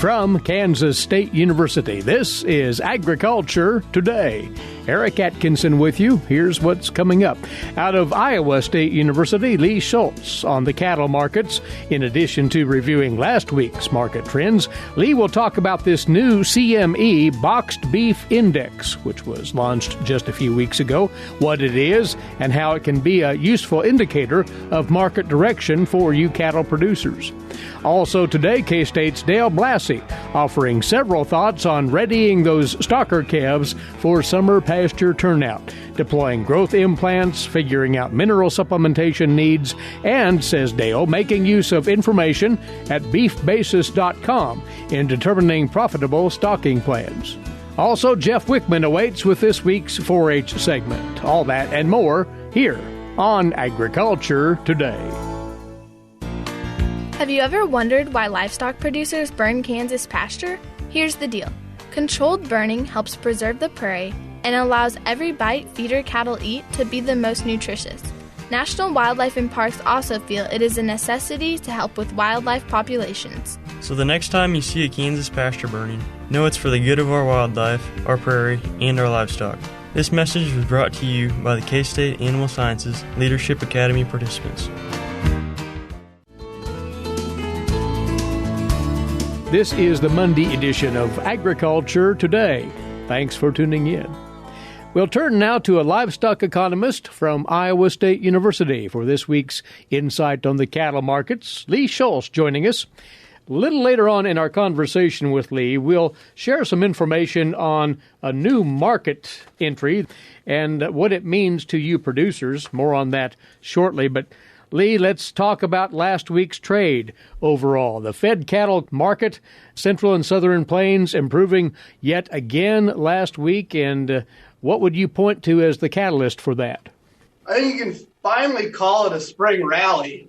From Kansas State University, this is Agriculture Today. Eric Atkinson with you. Here's what's coming up. Out of Iowa State University, Lee Schulz on the cattle markets. In addition to reviewing last week's market trends, Lee will talk about this new CME Boxed Beef Index, which was launched just a few weeks ago, what it is, and how it can be a useful indicator of market direction for you cattle producers. Also today, K-State's Dale Blasi offering several thoughts on readying those stocker calves for summer pasture turnout, deploying growth implants, figuring out mineral supplementation needs, and, says Dale, making use of information at beefbasis.com in determining profitable stocking plans. Also, Jeff Wickman awaits with this week's 4-H segment. All that and more here on Agriculture Today. Have you ever wondered why livestock producers burn Kansas pasture? Here's the deal. Controlled burning helps preserve the prairie and allows every bite feeder cattle eat to be the most nutritious. National Wildlife and Parks also feel it is a necessity to help with wildlife populations. So the next time you see a Kansas pasture burning, know it's for the good of our wildlife, our prairie, and our livestock. This message was brought to you by the K-State Animal Sciences Leadership Academy participants. This is the Monday edition of Agriculture Today. Thanks for tuning in. We'll turn now to a livestock economist from Iowa State University for this week's Insight on the Cattle Markets. Lee Schulz joining us. A little later on in our conversation with Lee, we'll share some information on a new market entry and what it means to you producers. More on that shortly, but Lee, let's talk about last week's trade overall. The fed cattle market, Central and Southern Plains, improving yet again last week. And what would you point to as the catalyst for that? I think you can finally call it a spring rally.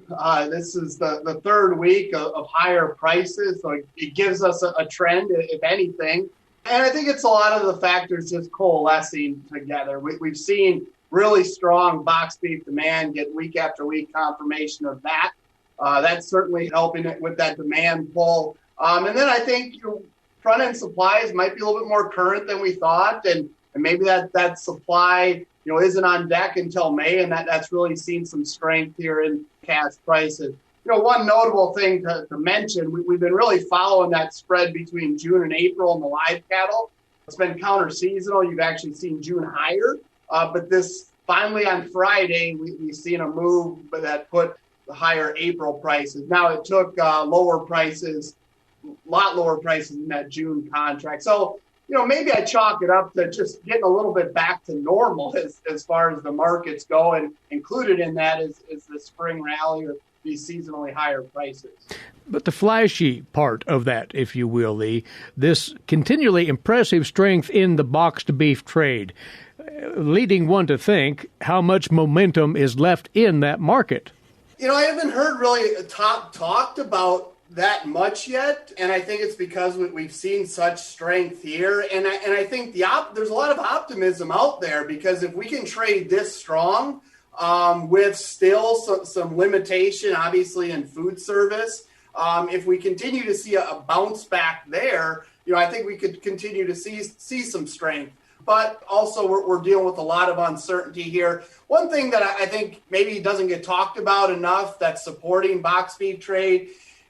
This is the third week of higher prices, so it gives us a trend, if anything. And I think it's a lot of the factors just coalescing together. We've seen really strong box beef demand, get week after week confirmation of that. That's certainly helping it with that demand pull. And then I think front-end supplies might be a little bit more current than we thought, and maybe that supply isn't on deck until May, and that's really seen some strength here in cash prices. One notable thing to mention, we've been really following that spread between June and April in the live cattle. It's been counter-seasonal. You've actually seen June higher. But this finally on Friday, we've seen a move that put the higher April prices. Now it took lower prices, a lot lower prices in that June contract. So, maybe I chalk it up to just getting a little bit back to normal as far as the markets go. And included in that is the spring rally or these seasonally higher prices. But the flashy part of that, if you will, Lee, this continually impressive strength in the boxed beef trade, leading one to think how much momentum is left in that market. I haven't heard really talked about that much yet, and I think it's because we've seen such strength here, and I think there's a lot of optimism out there, because if we can trade this strong with still some limitation, obviously, in food service, if we continue to see a bounce back there, I think we could continue to see some strength. But also we're dealing with a lot of uncertainty here. One thing that I think maybe doesn't get talked about enough that's supporting box beef trade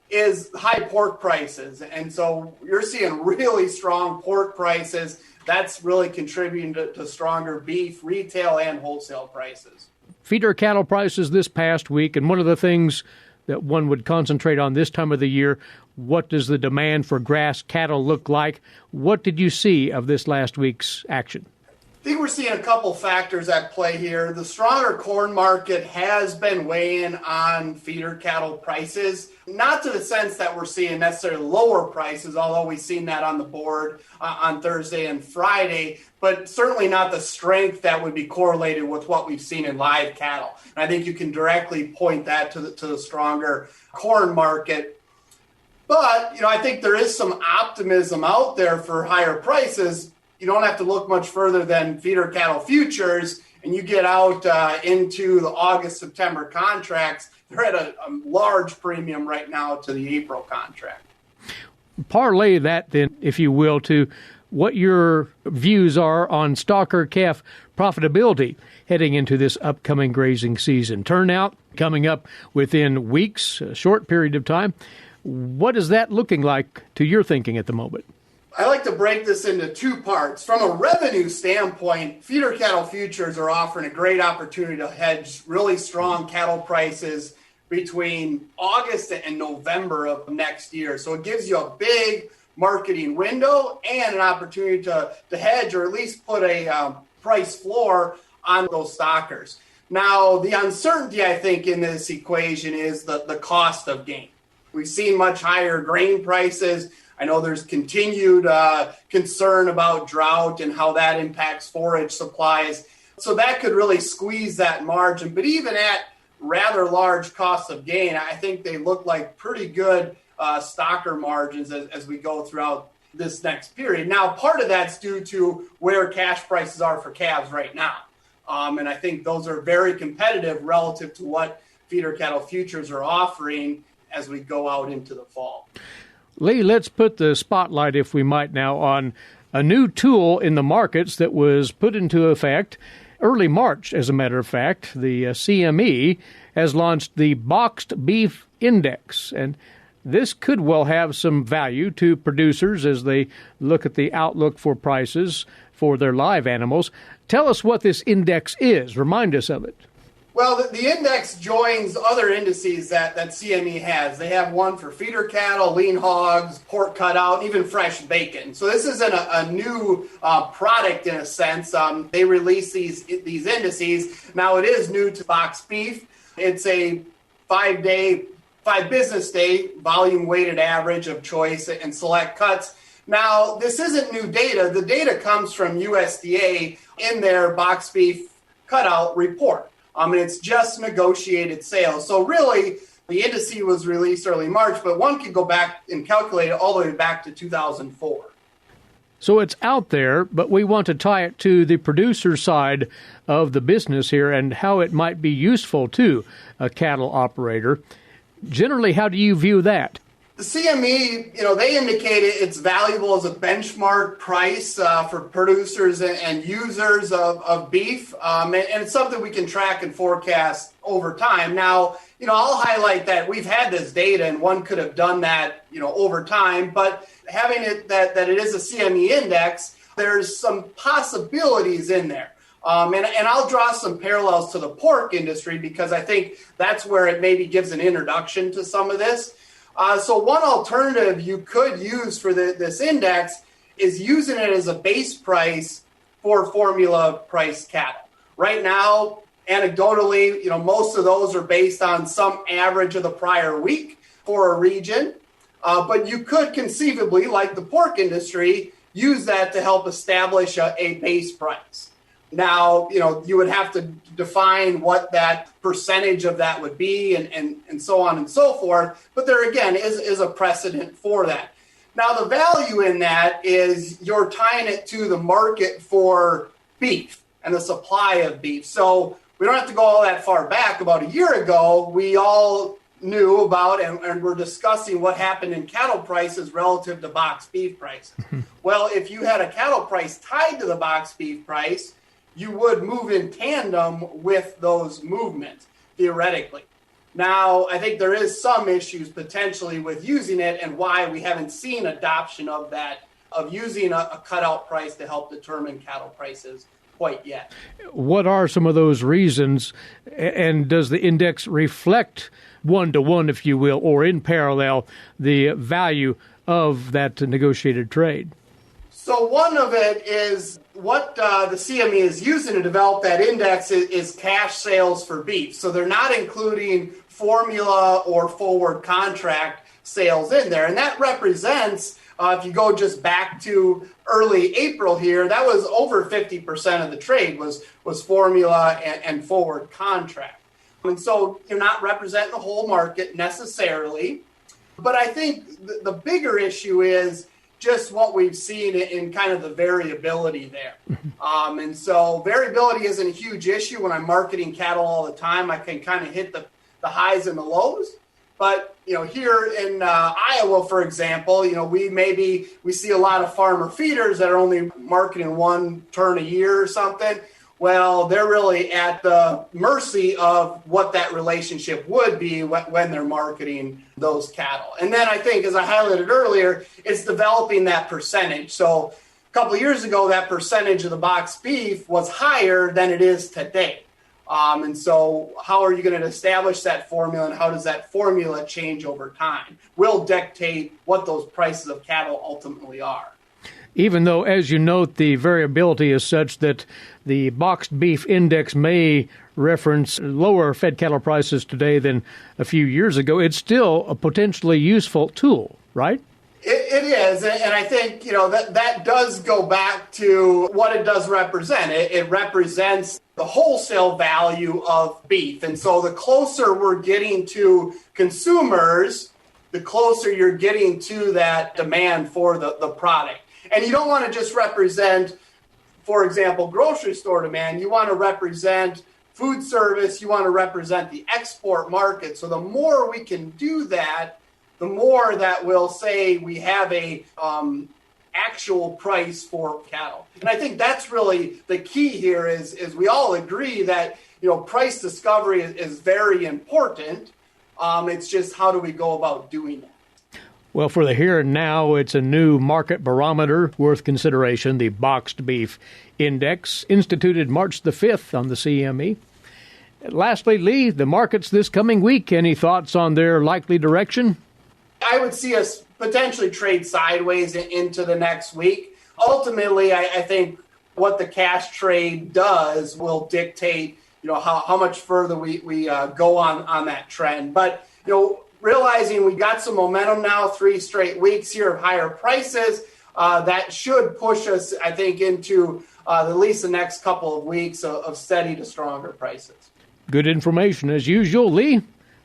is high pork prices. And so you're seeing really strong pork prices. That's really contributing to stronger beef, retail, and wholesale prices. Feeder cattle prices this past week, and one of the things that one would concentrate on this time of the year, what does the demand for grass cattle look like? What did you see of this last week's action? I think we're seeing a couple factors at play here. The stronger corn market has been weighing on feeder cattle prices, not to the sense that we're seeing necessarily lower prices, although we've seen that on the board on Thursday and Friday, but certainly not the strength that would be correlated with what we've seen in live cattle. And I think you can directly point that to the stronger corn market. But, I think there is some optimism out there for higher prices. You don't have to look much further than feeder cattle futures, and you get out into the August-September contracts. They're at a large premium right now to the April contract. parlay that then, if you will, to what your views are on stocker calf profitability heading into this upcoming grazing season. Turnout coming up within weeks, a short period of time. What is that looking like to your thinking at the moment? I like to break this into two parts. From a revenue standpoint, feeder cattle futures are offering a great opportunity to hedge really strong cattle prices between August and November of next year. So it gives you a big marketing window and an opportunity to hedge or at least put a price floor on those stockers. Now, the uncertainty, I think, in this equation is the cost of gain. We've seen much higher grain prices. I know there's continued concern about drought and how that impacts forage supplies. So that could really squeeze that margin. But even at rather large costs of gain, I think they look like pretty good stocker margins as we go throughout this next period. Now, part of that's due to where cash prices are for calves right now. And I think those are very competitive relative to what feeder cattle futures are offering as we go out into the fall. Lee, let's put the spotlight, if we might now, on a new tool in the markets that was put into effect early March, as a matter of fact. The CME has launched the Boxed Beef Index, and this could well have some value to producers as they look at the outlook for prices for their live animals. Tell us what this index is. Remind us of it. Well, the index joins other indices that CME has. They have one for feeder cattle, lean hogs, pork cutout, even fresh bacon. So this isn't a new product in a sense. They release these indices. Now it is new to boxed beef. It's a 5 business day volume weighted average of choice and select cuts. Now, this isn't new data. The data comes from USDA in their boxed beef cutout report. And it's just negotiated sales. So really, the indice was released early March, but one could go back and calculate it all the way back to 2004. So it's out there, but we want to tie it to the producer side of the business here and how it might be useful to a cattle operator. Generally, how do you view that? The CME, they indicate it's valuable as a benchmark price for producers and users of beef, and it's something we can track and forecast over time. Now, I'll highlight that we've had this data, and one could have done that, over time, but having it that it is a CME index, there's some possibilities in there. And I'll draw some parallels to the pork industry because I think that's where it maybe gives an introduction to some of this. So one alternative you could use for this index is using it as a base price for formula price cattle. Right now, anecdotally, most of those are based on some average of the prior week for a region. But you could conceivably, like the pork industry, use that to help establish a base price. Now, you would have to define what that percentage of that would be and so on and so forth. But there, again, is a precedent for that. Now, the value in that is you're tying it to the market for beef and the supply of beef. So we don't have to go all that far back. About a year ago, we all knew about and were discussing what happened in cattle prices relative to boxed beef prices. Well, if you had a cattle price tied to the boxed beef price, you would move in tandem with those movements, theoretically. Now, I think there is some issues potentially with using it and why we haven't seen adoption of that, of using a cutout price to help determine cattle prices quite yet. What are some of those reasons, and does the index reflect one-to-one, if you will, or in parallel, the value of that negotiated trade? So one of it is what the CME is using to develop that index is cash sales for beef. So they're not including formula or forward contract sales in there. And that represents, if you go just back to early April here, that was over 50% of the trade was formula and forward contract. And so you're not representing the whole market necessarily. But I think the bigger issue is just what we've seen in kind of the variability there. And so variability isn't a huge issue. When I'm marketing cattle all the time, I can kind of hit the highs and the lows. But, here in Iowa, for example, we see a lot of farmer feeders that are only marketing one turn a year or something. Well, they're really at the mercy of what that relationship would be when they're marketing those cattle. And then I think, as I highlighted earlier, it's developing that percentage. So a couple of years ago, that percentage of the boxed beef was higher than it is today. And so how are you going to establish that formula, and how does that formula change over time? Will dictate what those prices of cattle ultimately are. Even though, as you note, the variability is such that the boxed beef index may reference lower fed cattle prices today than a few years ago, it's still a potentially useful tool, right? It is, and I think, that does go back to what it does represent. It represents the wholesale value of beef. And so the closer we're getting to consumers, the closer you're getting to that demand for the product. And you don't want to just represent, for example, grocery store demand. You want to represent food service. You want to represent the export market. So the more we can do that, the more that will say we have a actual price for cattle. And I think that's really the key here is we all agree that, price discovery is very important. It's just how do we go about doing that? Well, for the here and now, it's a new market barometer worth consideration, the Boxed Beef Index, instituted March the 5th on the CME. Lastly, Lee, the markets this coming week, any thoughts on their likely direction? I would see us potentially trade sideways into the next week. Ultimately, I think what the cash trade does will dictate, how much further we go on that trend. But, realizing we got some momentum now, 3 straight weeks here of higher prices, that should push us, I think, into at least the next couple of weeks of steady to stronger prices. Good information as usual. Lee,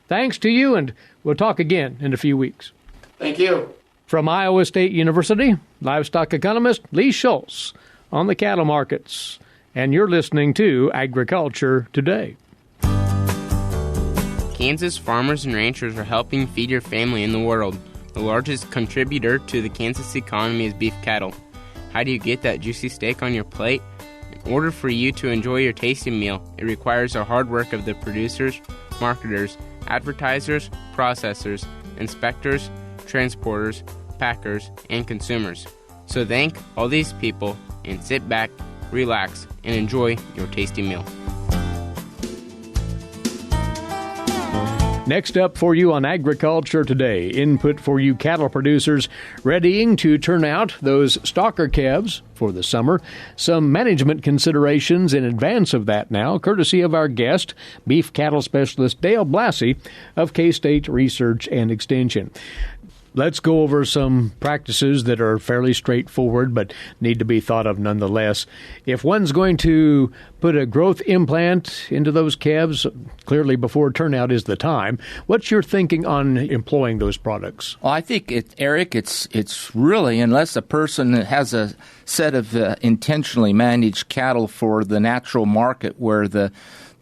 thanks to you, and we'll talk again in a few weeks. Thank you. From Iowa State University, livestock economist Lee Schulz on the cattle markets. And you're listening to Agriculture Today. Kansas farmers and ranchers are helping feed your family in the world. The largest contributor to the Kansas economy is beef cattle. How do you get that juicy steak on your plate? In order for you to enjoy your tasty meal, it requires the hard work of the producers, marketers, advertisers, processors, inspectors, transporters, packers, and consumers. So thank all these people and sit back, relax, and enjoy your tasty meal. Next up for you on Agriculture Today, input for you cattle producers readying to turn out those stocker calves for the summer. Some management considerations in advance of that now, courtesy of our guest, beef cattle specialist Dale Blasi of K-State Research and Extension. Let's go over some practices that are fairly straightforward but need to be thought of nonetheless. If one's going to put a growth implant into those calves, clearly before turnout is the time. What's your thinking on employing those products? Well, I think, Eric, it's really, unless a person has a set of intentionally managed cattle for the natural market where the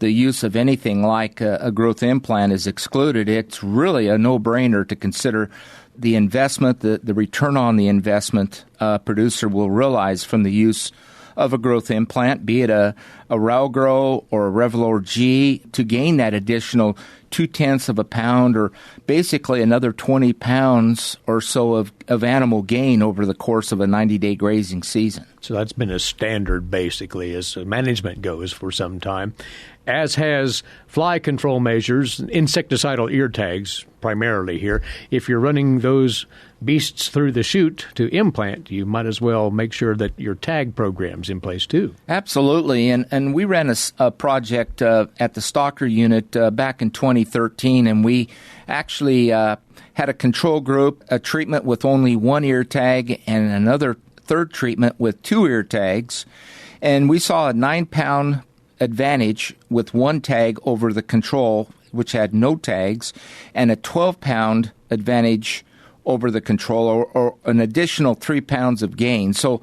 use of anything like a growth implant is excluded, it's really a no-brainer to consider the investment, the return on the investment producer will realize from the use of a growth implant, be it a Ralgrow or a Revlor G, to gain that additional 0.2 of a pound or basically another 20 pounds or so of animal gain over the course of a 90-day grazing season. So that's been a standard, basically, as management goes for some time, as has fly control measures, insecticidal ear tags primarily here. If you're running those beasts through the chute to implant, you might as well make sure that your tag program's in place too. Absolutely, and we ran a project at the Stocker unit back in 2013, and we actually had a control group, a treatment with only 1 ear tag, and another third treatment with 2 ear tags, and we saw a 9-pound advantage with 1 tag over the control, which had no tags, and a 12-pound advantage over the control, or an additional 3 pounds of gain. So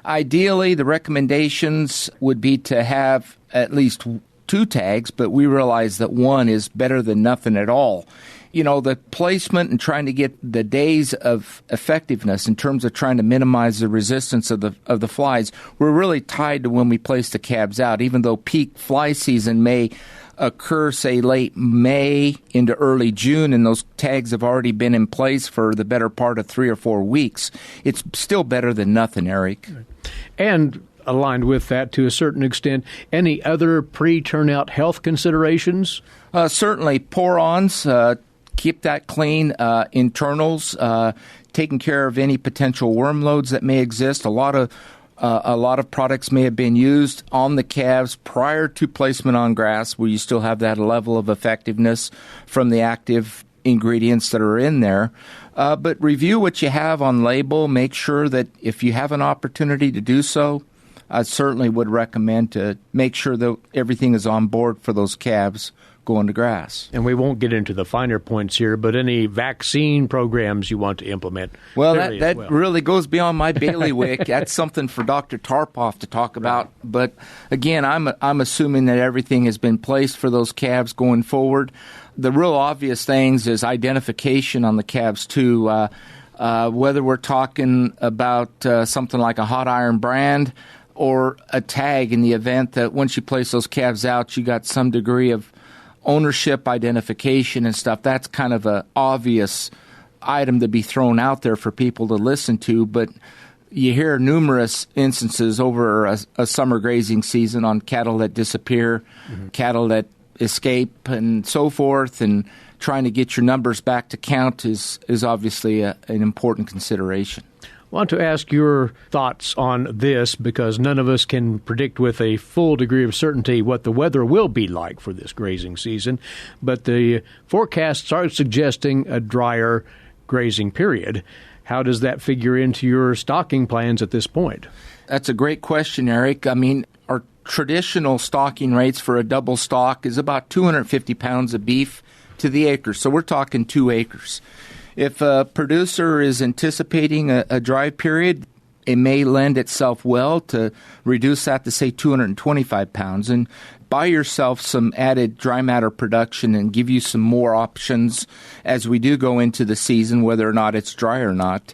ideally, the recommendations would be to have at least 2 tags, but we realize that 1 is better than nothing at all. the placement and trying to get the days of effectiveness in terms of trying to minimize the resistance of the flies, we're really tied to when we place the calves out, even though peak fly season may occur, say, late May into early June, and those tags have already been in place for the better part of 3 or 4 weeks. It's still better than nothing, Eric. And aligned with that to a certain extent, any other pre-turnout health considerations? Certainly, pour-ons, keep that clean, internals, taking care of any potential worm loads that may exist. A lot of products may have been used on the calves prior to placement on grass, where you still have that level of effectiveness from the active ingredients that are in there. But review what you have on label. Make sure that if you have an opportunity to do so, I certainly would recommend to make sure that everything is on board for those calves going to grass. And we won't get into the finer points here, but any vaccine programs you want to implement? Well, that really goes beyond my bailiwick. That's something for Dr. Tarpoff to talk about. But again, I'm assuming that everything has been placed for those calves going forward. The real obvious things is identification on the calves too. Whether we're talking about something like a hot iron brand or a tag, in the event that once you place those calves out, you got some degree of ownership identification and stuff. That's kind of an obvious item to be thrown out there for people to listen to, but you hear numerous instances over a summer grazing season on cattle that disappear, cattle that escape, and so forth, and trying to get your numbers back to count is obviously an important consideration. I want to ask your thoughts on this, because none of us can predict with a full degree of certainty what the weather will be like for this grazing season, but the forecasts are suggesting a drier grazing period. How does that figure into your stocking plans at this point? That's a great question, Eric. I mean, our traditional stocking rates for a double stock is about 250 pounds of beef to the acre, so we're talking 2 acres. If a producer is anticipating a dry period, it may lend itself well to reduce that to, say, 225 pounds and buy yourself some added dry matter production and give you some more options as we do go into the season, whether or not it's dry or not.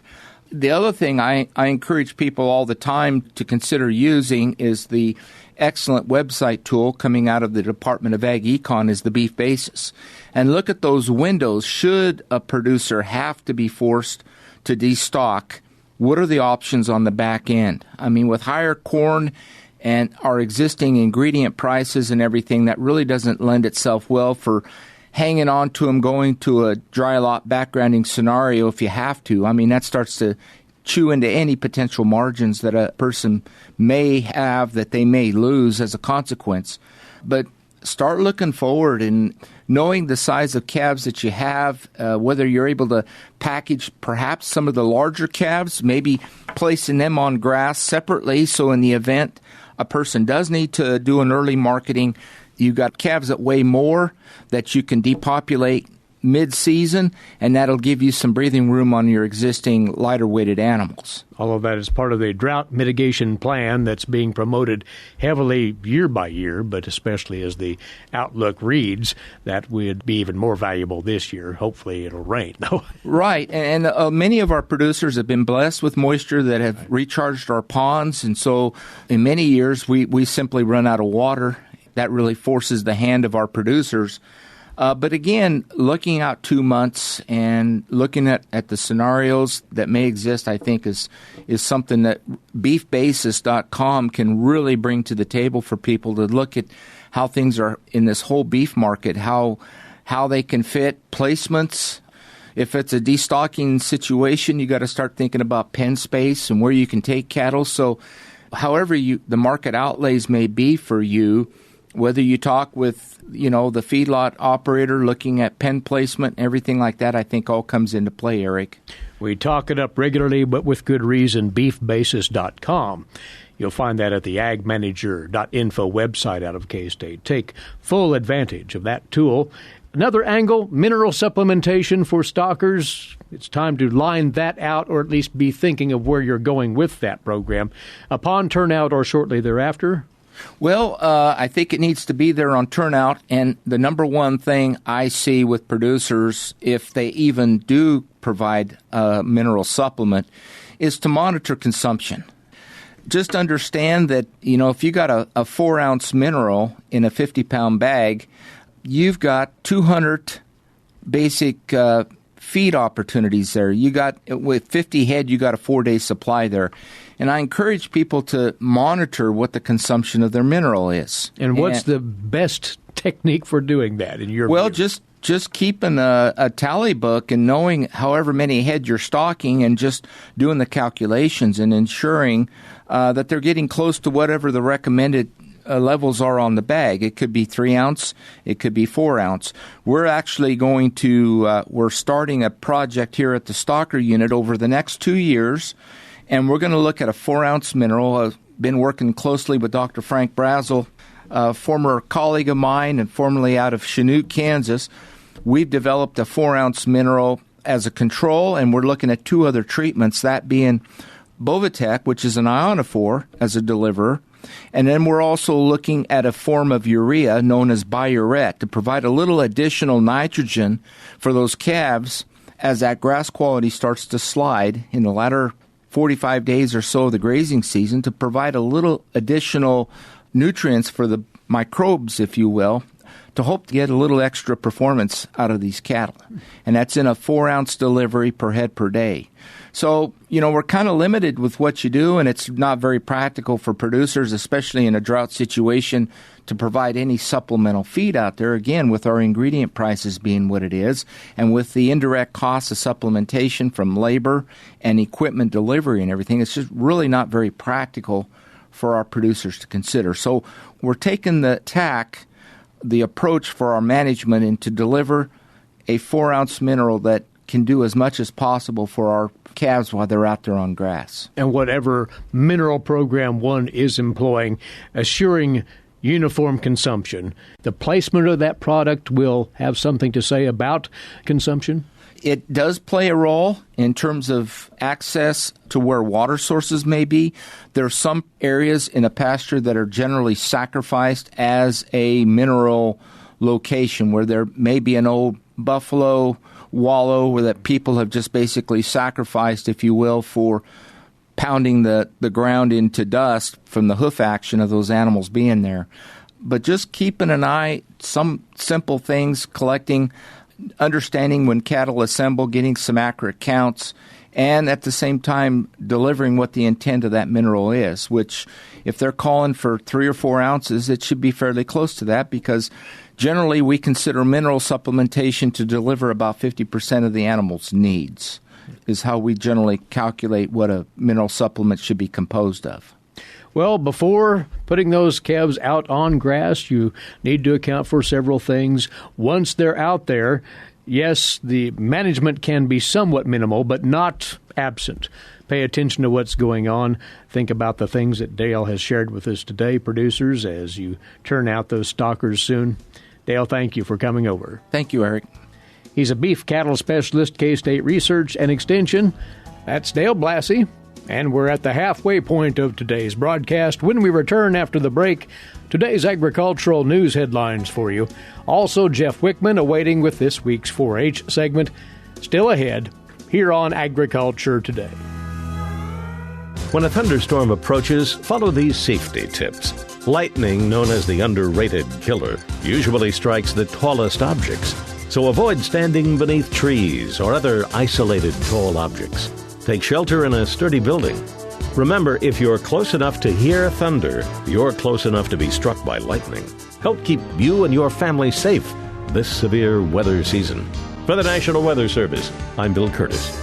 The other thing I encourage people all the time to consider using is the excellent website tool coming out of the Department of Ag Econ is the beef basis. And look at those windows. Should a producer have to be forced to destock, what are the options on the back end? I mean, with higher corn and our existing ingredient prices and everything, that really doesn't lend itself well for hanging on to them, going to a dry lot backgrounding scenario if you have to. I mean, that starts to chew into any potential margins that a person may have that they may lose as a consequence. But start looking forward and knowing the size of calves that you have, whether you're able to package perhaps some of the larger calves, maybe placing them on grass separately, so in the event a person does need to do an early marketing, you've got calves that weigh more that you can depopulate mid-season, and that'll give you some breathing room on your existing lighter-weighted animals. All of that is part of the drought mitigation plan that's being promoted heavily year by year, but especially as the outlook reads, that would be even more valuable this year. Hopefully it'll rain, though. Right, and many of our producers have been blessed with moisture that have recharged our ponds, and so in many years we simply run out of water. That really forces the hand of our producers. But again, looking out 2 months and looking at the scenarios that may exist, I think is something that beefbasis.com can really bring to the table for people to look at how things are in this whole beef market, how they can fit placements. If it's a destocking situation, you got to start thinking about pen space and where you can take cattle. So however the market outlays may be for you, whether you talk with, the feedlot operator looking at pen placement and everything like that, I think all comes into play, Eric. We talk it up regularly, but with good reason, beefbasis.com. You'll find that at the agmanager.info website out of K-State. Take full advantage of that tool. Another angle, mineral supplementation for stockers. It's time to line that out, or at least be thinking of where you're going with that program upon turnout or shortly thereafter. Well, I think it needs to be there on turnout, and the number one thing I see with producers, if they even do provide a mineral supplement, is to monitor consumption. Just understand that, if you got a 4-ounce mineral in a 50-pound bag, you've got 200 basic feed opportunities there. With 50 head, you got a 4-day supply there. And I encourage people to monitor what the consumption of their mineral is. And what's the best technique for doing that in your view? Well, just keeping a tally book and knowing however many head you're stocking and just doing the calculations and ensuring that they're getting close to whatever the recommended levels are on the bag. It could be 3-ounce, it could be 4-ounce. We're actually we're starting a project here at the Stocker unit over the next 2 years, and we're going to look at a 4-ounce mineral. I've been working closely with Dr. Frank Brazel, a former colleague of mine and formerly out of Chanute, Kansas. We've developed a 4-ounce mineral as a control, and we're looking at 2 other treatments, that being Bovatec, which is an ionophore, as a deliverer. And then we're also looking at a form of urea known as biuret to provide a little additional nitrogen for those calves as that grass quality starts to slide in the latter 45 days or so of the grazing season, to provide a little additional nutrients for the microbes, if you will, to hope to get a little extra performance out of these cattle. And that's in a 4-ounce delivery per head per day. So, we're kind of limited with what you do, and it's not very practical for producers, especially in a drought situation, to provide any supplemental feed out there, again, with our ingredient prices being what it is, and with the indirect costs of supplementation from labor and equipment delivery and everything. It's just really not very practical for our producers to consider. So we're taking the approach for our management and to deliver a 4-ounce mineral that can do as much as possible for our calves while they're out there on grass. And whatever mineral program one is employing, assuring uniform consumption, the placement of that product will have something to say about consumption? It does play a role in terms of access to where water sources may be. There are some areas in a pasture that are generally sacrificed as a mineral location where there may be an old buffalo wallow where that people have just basically sacrificed, if you will, for pounding the ground into dust from the hoof action of those animals being there. But just keeping an eye, some simple things, collecting, understanding when cattle assemble, getting some accurate counts, and at the same time delivering what the intent of that mineral is, which if they're calling for 3 or 4 ounces, it should be fairly close to that, because generally we consider mineral supplementation to deliver about 50% of the animal's needs, is how we generally calculate what a mineral supplement should be composed of. Well, before putting those calves out on grass, you need to account for several things. Once they're out there, yes, the management can be somewhat minimal, but not absent. Pay attention to what's going on. Think about the things that Dale has shared with us today, producers, as you turn out those stockers soon. Dale, thank you for coming over. Thank you, Eric. He's a beef cattle specialist, K-State Research and Extension. That's Dale Blasi. And we're at the halfway point of today's broadcast. When we return after the break, today's agricultural news headlines for you. Also, Jeff Wickman awaiting with this week's 4-H segment. Still ahead here on Agriculture Today. When a thunderstorm approaches, follow these safety tips. Lightning, known as the underrated killer, usually strikes the tallest objects, so avoid standing beneath trees or other isolated tall objects. Take shelter in a sturdy building. Remember, if you're close enough to hear thunder, you're close enough to be struck by lightning. Help keep you and your family safe this severe weather season. For the National Weather Service, I'm Bill Curtis.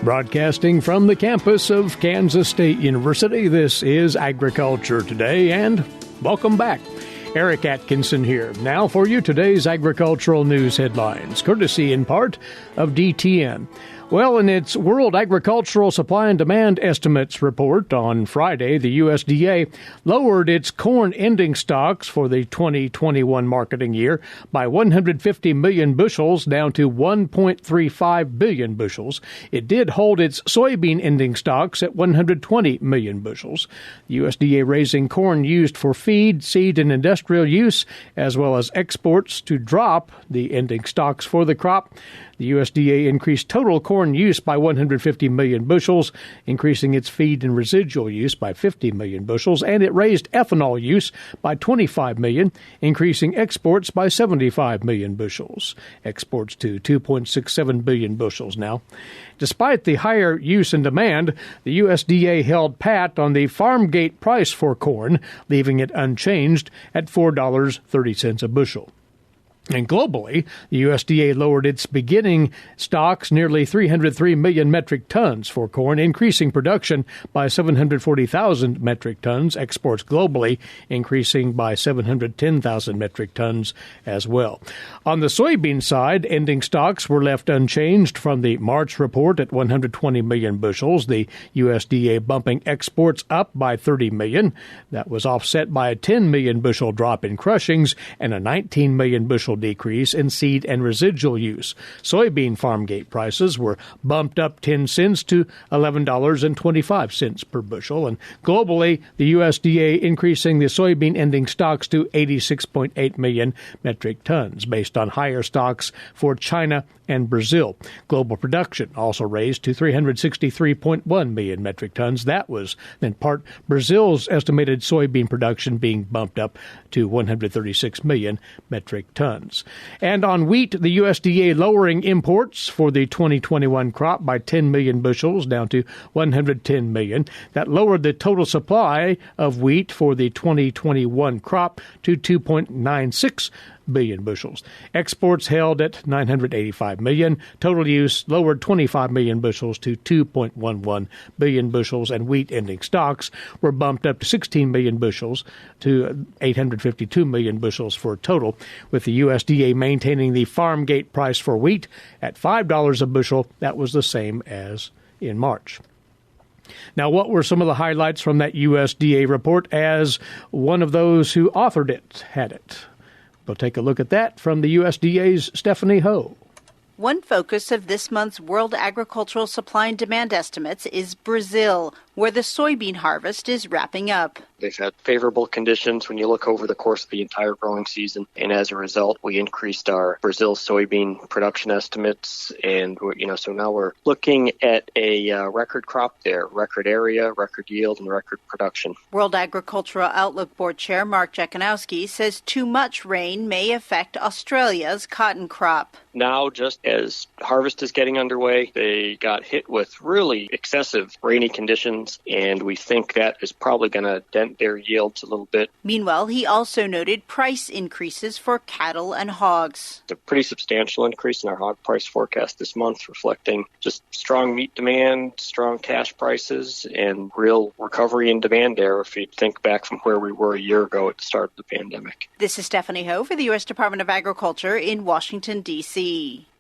Broadcasting from the campus of Kansas State University, this is Agriculture Today, and welcome back. Eric Atkinson here. Now for you today's agricultural news headlines, courtesy in part of DTN. Well, in its World Agricultural Supply and Demand Estimates report on Friday, the USDA lowered its corn ending stocks for the 2021 marketing year by 150 million bushels down to 1.35 billion bushels. It did hold its soybean ending stocks at 120 million bushels. The USDA raising corn used for feed, seed, and industrial use, as well as exports, to drop the ending stocks for the crop. The USDA increased total corn use by 150 million bushels, increasing its feed and residual use by 50 million bushels, and it raised ethanol use by 25 million, increasing exports by 75 million bushels. Exports to 2.67 billion bushels now. Despite the higher use and demand, the USDA held pat on the farm gate price for corn, leaving it unchanged at $4.30 a bushel. And globally, the USDA lowered its beginning stocks nearly 303 million metric tons for corn, increasing production by 740,000 metric tons, exports globally increasing by 710,000 metric tons as well. On the soybean side, ending stocks were left unchanged from the March report at 120 million bushels, the USDA bumping exports up by 30 million. That was offset by a 10 million bushel drop in crushings and a 19 million bushel decrease in seed and residual use. Soybean farm gate prices were bumped up 10 cents to $11.25 per bushel, and globally, the USDA increasing the soybean ending stocks to 86.8 million metric tons, based on higher stocks for China and Brazil. Global production also raised to 363.1 million metric tons. That was in part Brazil's estimated soybean production being bumped up to 136 million metric tons. And on wheat, the USDA lowering imports for the 2021 crop by 10 million bushels down to 110 million. That lowered the total supply of wheat for the 2021 crop to 2.96 billion bushels. Exports held at 985 million. Total use lowered 25 million bushels to 2.11 billion bushels, and wheat ending stocks were bumped up to 16 million bushels to 852 million bushels for a total, with the USDA maintaining the farm gate price for wheat at $5 a bushel. That was the same as in March. Now, what were some of the highlights from that USDA report, as one of those who authored it had it? We'll take a look at that from the USDA's Stephanie Ho. One focus of this month's World Agricultural Supply and Demand Estimates is Brazil, where the soybean harvest is wrapping up. They've had favorable conditions when you look over the course of the entire growing season, and as a result, we increased our Brazil soybean production estimates, and so now we're looking at a record crop there, record area, record yield, and record production. World Agricultural Outlook Board Chair Mark Jekanowski says too much rain may affect Australia's cotton crop. Now, just as harvest is getting underway, they got hit with really excessive rainy conditions, and we think that is probably going to dent their yields a little bit. Meanwhile, he also noted price increases for cattle and hogs. It's a pretty substantial increase in our hog price forecast this month, reflecting just strong meat demand, strong cash prices, and real recovery in demand there if you think back from where we were a year ago at the start of the pandemic. This is Stephanie Ho for the U.S. Department of Agriculture in Washington, D.C.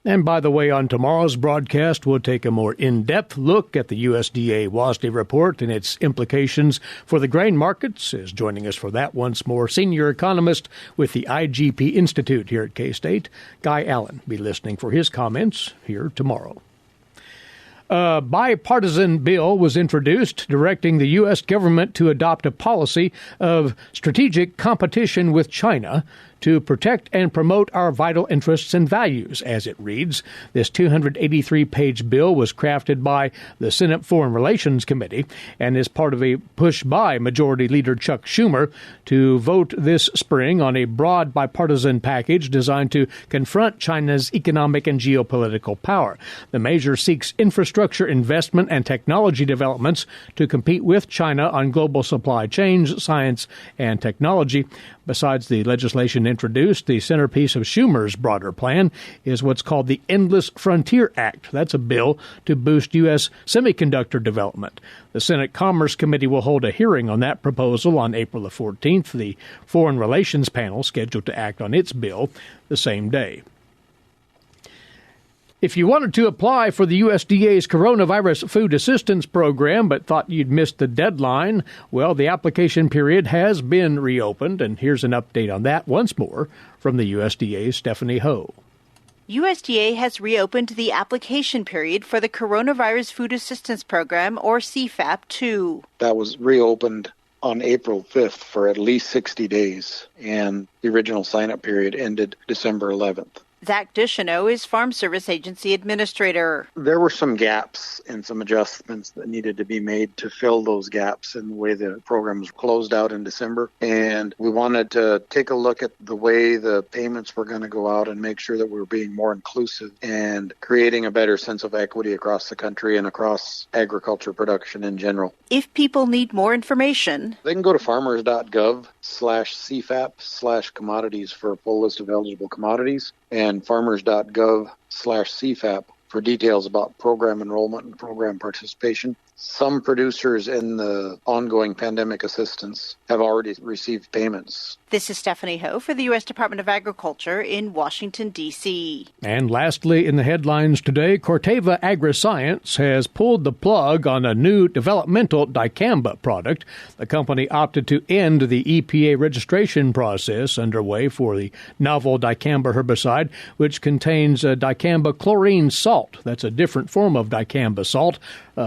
And by the way, on tomorrow's broadcast, we'll take a more in-depth look at the USDA WASDE report and its implications for the grain markets. Is joining us for that once more, senior economist with the IGP Institute here at K-State, Guy Allen. Be listening for his comments here tomorrow. A bipartisan bill was introduced directing the U.S. government to adopt a policy of strategic competition with China to protect and promote our vital interests and values, as it reads. This 283-page bill was crafted by the Senate Foreign Relations Committee and is part of a push by Majority Leader Chuck Schumer to vote this spring on a broad bipartisan package designed to confront China's economic and geopolitical power. The measure seeks infrastructure investment and technology developments to compete with China on global supply chains, science, and technology. Besides the legislation introduced, the centerpiece of Schumer's broader plan is what's called the Endless Frontier Act. That's a bill to boost U.S. semiconductor development. The Senate Commerce Committee will hold a hearing on that proposal on April the 14th. The Foreign Relations panel scheduled to act on its bill the same day. If you wanted to apply for the USDA's Coronavirus Food Assistance Program but thought you'd missed the deadline, well, the application period has been reopened, and here's an update on that once more from the USDA's Stephanie Ho. USDA has reopened the application period for the Coronavirus Food Assistance Program, or CFAP-2. That was reopened on April 5th for at least 60 days, and the original sign-up period ended December 11th. Zach Ducheneau is Farm Service Agency Administrator. There were some gaps and some adjustments that needed to be made to fill those gaps in the way the program was closed out in December. And we wanted to take a look at the way the payments were going to go out and make sure that we were being more inclusive and creating a better sense of equity across the country and across agriculture production in general. If people need more information, they can go to farmers.gov/CFAP/commodities for a full list of eligible commodities, and farmers.gov/CFAP for details about program enrollment and program participation. Some producers in the ongoing pandemic assistance have already received payments. This is Stephanie Ho for the U.S. Department of Agriculture in Washington, D.C. And lastly, in the headlines today, Corteva Agriscience has pulled the plug on a new developmental dicamba product. The company opted to end the EPA registration process underway for the novel dicamba herbicide, which contains dicamba chlorine salt. That's a different form of dicamba salt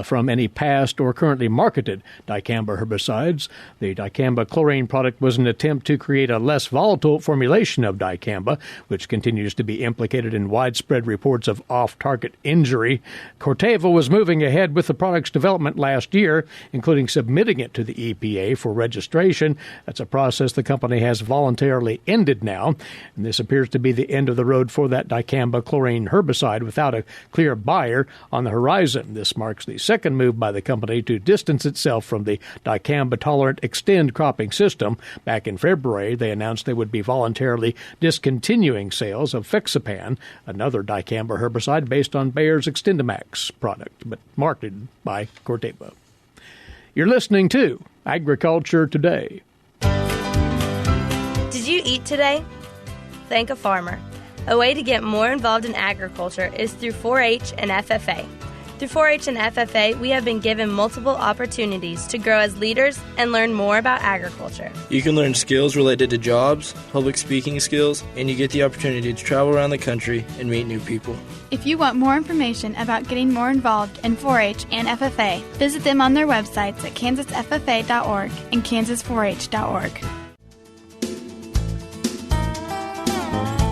from any past or currently marketed dicamba herbicides. The dicamba chlorine product was an attempt to create a less volatile formulation of dicamba, which continues to be implicated in widespread reports of off-target injury. Corteva was moving ahead with the product's development last year, including submitting it to the EPA for registration. That's a process the company has voluntarily ended now, and this appears to be the end of the road for that dicamba chlorine herbicide without a clear buyer on the horizon. This marks the second move by the company to distance itself from the dicamba-tolerant Xtend cropping system. Back in February, they announced they would be voluntarily discontinuing sales of Fixapan, another dicamba herbicide based on Bayer's Xtendimax product, but marketed by Corteva. You're listening to Agriculture Today. Did you eat today? Thank a farmer. A way to get more involved in agriculture is through 4-H and FFA. Through 4-H and FFA, we have been given multiple opportunities to grow as leaders and learn more about agriculture. You can learn skills related to jobs, public speaking skills, and you get the opportunity to travel around the country and meet new people. If you want more information about getting more involved in 4-H and FFA, visit them on their websites at kansasffa.org and kansas4h.org.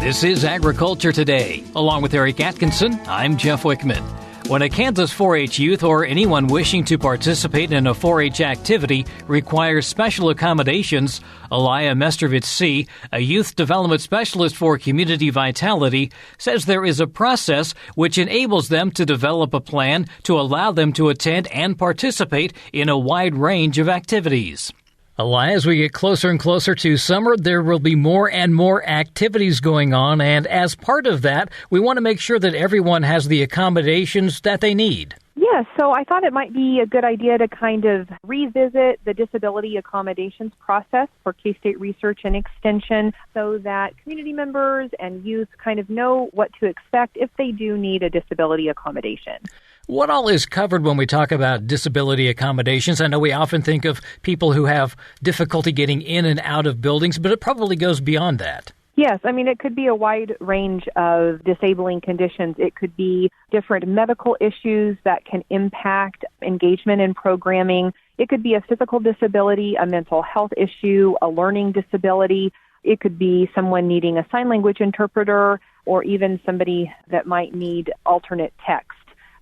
This is Agriculture Today. Along with Eric Atkinson, I'm Jeff Wickman. When a Kansas 4-H youth or anyone wishing to participate in a 4-H activity requires special accommodations, Aliah Mestrovich Seay, a youth development specialist for Community Vitality, says there is a process which enables them to develop a plan to allow them to attend and participate in a wide range of activities. Aliah, as we get closer and closer to summer, there will be more and more activities going on, and as part of that, we want to make sure that everyone has the accommodations that they need. Yeah, so I thought it might be a good idea to kind of revisit the Disability Accommodations process for K-State Research and Extension so that community members and youth kind of know what to expect if they do need a disability accommodation. What all is covered when we talk about disability accommodations? I know we often think of people who have difficulty getting in and out of buildings, but it probably goes beyond that. Yes, I mean, it could be a wide range of disabling conditions. It could be different medical issues that can impact engagement in programming. It could be a physical disability, a mental health issue, a learning disability. It could be someone needing a sign language interpreter, or even somebody that might need alternate text,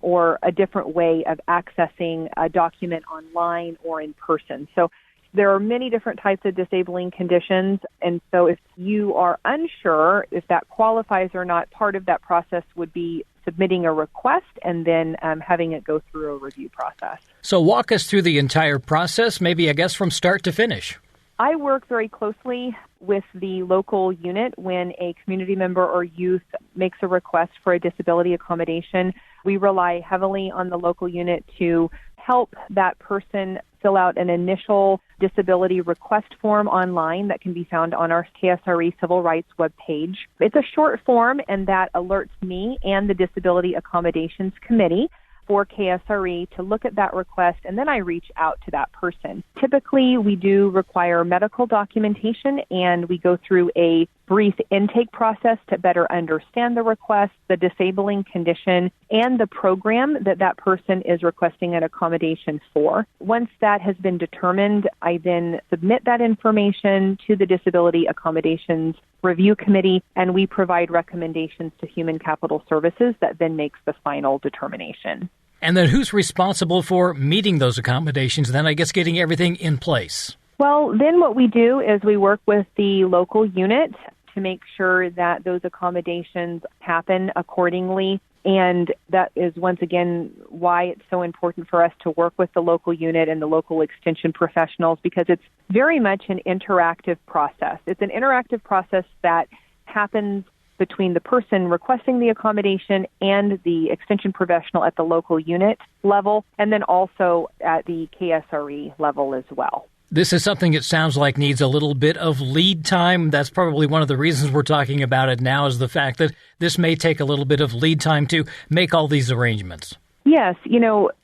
or a different way of accessing a document online or in person. So there are many different types of disabling conditions, and so if you are unsure if that qualifies or not, part of that process would be submitting a request and then having it go through a review process. So walk us through the entire process, maybe, I guess, from start to finish. I work very closely with the local unit when a community member or youth makes a request for a disability accommodation. We rely heavily on the local unit to help that person fill out an initial disability request form online that can be found on our KSRE Civil Rights webpage. It's a short form, and that alerts me and the Disability Accommodations Committee for KSRE to look at that request, and then I reach out to that person. Typically, we do require medical documentation, and we go through a brief intake process to better understand the request, the disabling condition, and the program that that person is requesting an accommodation for. Once that has been determined, I then submit that information to the Disability Accommodations Review Committee, and we provide recommendations to Human Capital Services that then makes the final determination. And then who's responsible for meeting those accommodations, then I guess getting everything in place? Well, then what we do is we work with the local unit to make sure that those accommodations happen accordingly. And that is, once again, why it's so important for us to work with the local unit and the local extension professionals, because it's very much an interactive process. It's an interactive process that happens between the person requesting the accommodation and the extension professional at the local unit level, and then also at the KSRE level as well. This is something it sounds like needs a little bit of lead time. That's probably one of the reasons we're talking about it now, is the fact that this may take a little bit of lead time to make all these arrangements. Yes,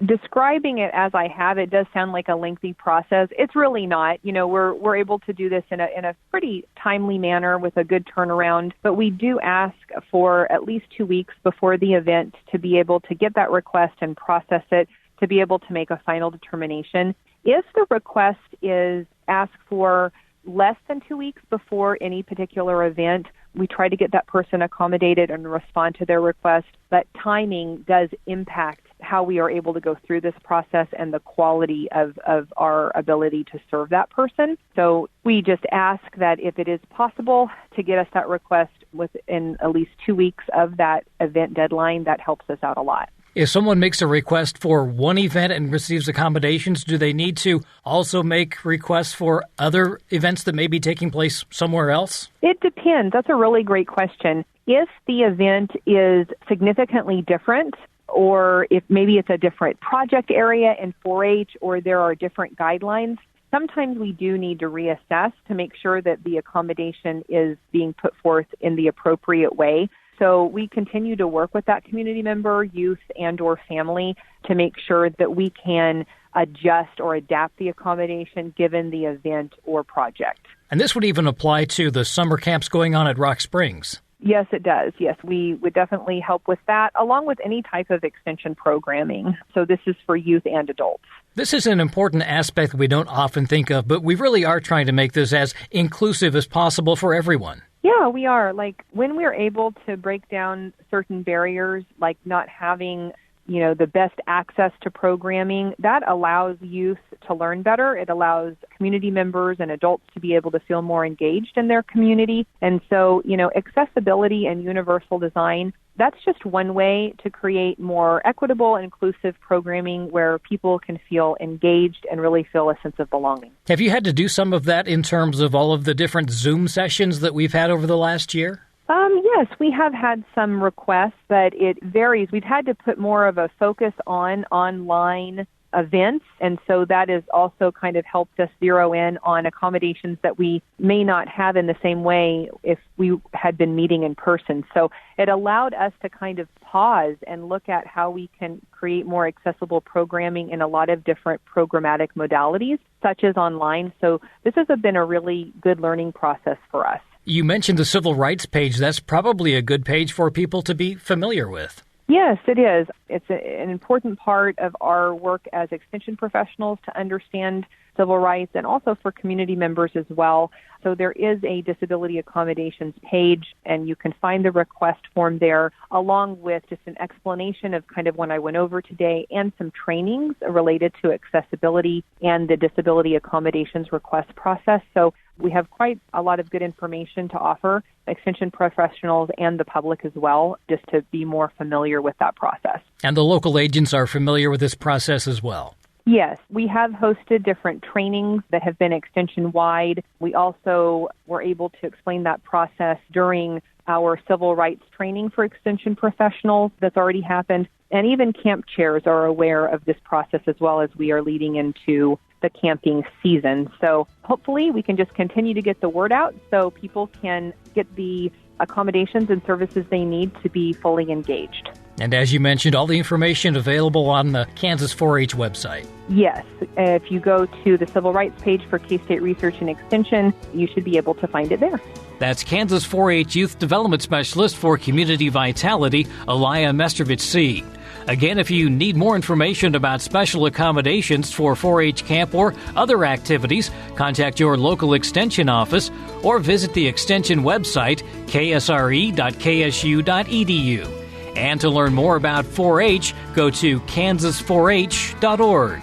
describing it as I have, it does sound like a lengthy process. It's really not. We're able to do this in a pretty timely manner with a good turnaround, but we do ask for at least 2 weeks before the event to be able to get that request and process it, to be able to make a final determination. If the request is asked for less than 2 weeks before any particular event, we try to get that person accommodated and respond to their request, but timing does impact how we are able to go through this process and the quality of our ability to serve that person. So we just ask that if it is possible to get us that request within at least 2 weeks of that event deadline, that helps us out a lot. If someone makes a request for one event and receives accommodations, do they need to also make requests for other events that may be taking place somewhere else? It depends. That's a really great question. If the event is significantly different, or if maybe it's a different project area in 4-H, or there are different guidelines, sometimes we do need to reassess to make sure that the accommodation is being put forth in the appropriate way. So we continue to work with that community member, youth, and or family to make sure that we can adjust or adapt the accommodation given the event or project. And this would even apply to the summer camps going on at Rock Springs. Yes, it does. Yes, we would definitely help with that, along with any type of extension programming. So this is for youth and adults. This is an important aspect that we don't often think of, but we really are trying to make this as inclusive as possible for everyone. Yeah, we are. Like, when we're able to break down certain barriers, like not having, the best access to programming, that allows youth to learn better. It allows community members and adults to be able to feel more engaged in their community. And so, accessibility and universal design, that's just one way to create more equitable and inclusive programming where people can feel engaged and really feel a sense of belonging. Have you had to do some of that in terms of all of the different Zoom sessions that we've had over the last year? Yes, we have had some requests, but it varies. We've had to put more of a focus on online events, and so that has also kind of helped us zero in on accommodations that we may not have in the same way if we had been meeting in person. So it allowed us to kind of pause and look at how we can create more accessible programming in a lot of different programmatic modalities, such as online. So this has been a really good learning process for us. You mentioned the civil rights page. That's probably a good page for people to be familiar with. Yes, it is. It's an important part of our work as extension professionals to understand civil rights, and also for community members as well. So there is a disability accommodations page, and you can find the request form there, along with just an explanation of kind of what I went over today and some trainings related to accessibility and the disability accommodations request process. So we have quite a lot of good information to offer extension professionals and the public as well, just to be more familiar with that process. And the local agents are familiar with this process as well. Yes, we have hosted different trainings that have been extension-wide. We also were able to explain that process during our civil rights training for extension professionals that's already happened. And even camp chairs are aware of this process as well, as we are leading into the camping season. So hopefully we can just continue to get the word out so people can get the accommodations and services they need to be fully engaged. And as you mentioned, all the information available on the Kansas 4-H website. Yes. If you go to the Civil Rights page for K-State Research and Extension, you should be able to find it there. That's Kansas 4-H Youth Development Specialist for Community Vitality, Aliah Mestrovich Seay. Again, if you need more information about special accommodations for 4-H camp or other activities, contact your local Extension office or visit the Extension website, ksre.ksu.edu. And to learn more about 4-H, go to kansas4h.org.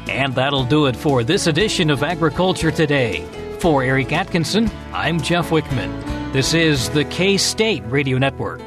And that'll do it for this edition of Agriculture Today. For Eric Atkinson, I'm Jeff Wickman. This is the K-State Radio Network.